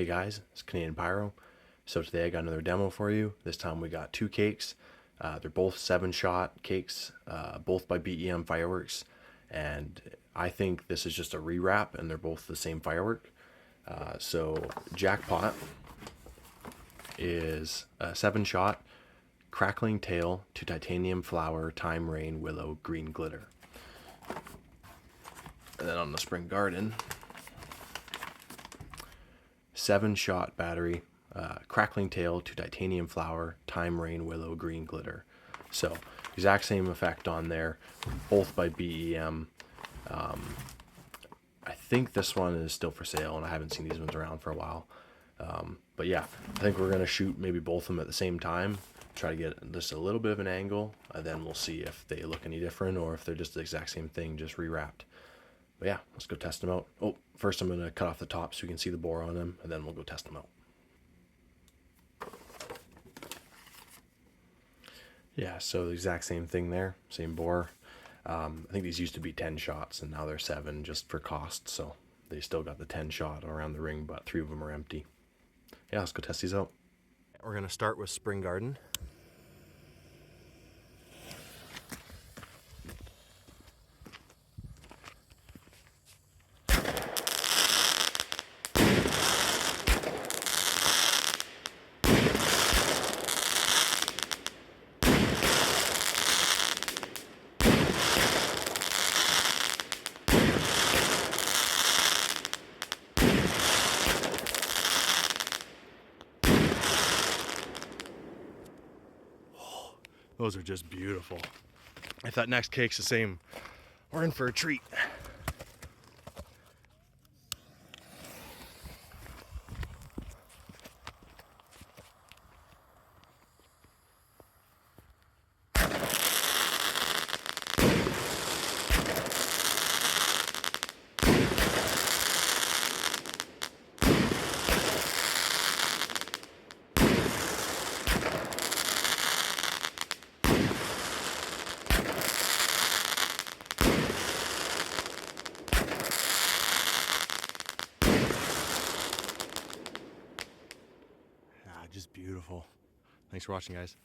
Hey guys, it's Canadian Pyro. So today I got another demo for you. This time we got two cakes. They're both 7-shot cakes, both by BEM Fireworks. And I think this is just a rewrap and they're both the same firework. So Jackpot is a 7-shot crackling tail to titanium flower, time rain, willow, green glitter. And then on the Spring Garden, 7-shot battery, crackling tail to titanium flower, time rain, willow, green glitter. So exact same effect on there, both by BEM. I think this one is still for sale, and I haven't seen these ones around for a while. But yeah, I think we're gonna shoot maybe both of them at the same time, try to get just a little bit of an angle, and then we'll see if they look any different or if they're just the exact same thing, just rewrapped. But yeah, let's go test them out. Oh, first I'm gonna cut off the top so you can see the bore on them, and then we'll go test them out. Yeah, so the exact same thing there, same bore. I think these used to be 10 shots and now they're 7 just for cost, so they still got the 10 shot around the ring, but 3 of them are empty. Yeah, let's go test these out. We're gonna start with Spring Garden. Those are just beautiful. If that next cake's the same, we're in for a treat. Just beautiful. Thanks for watching, guys.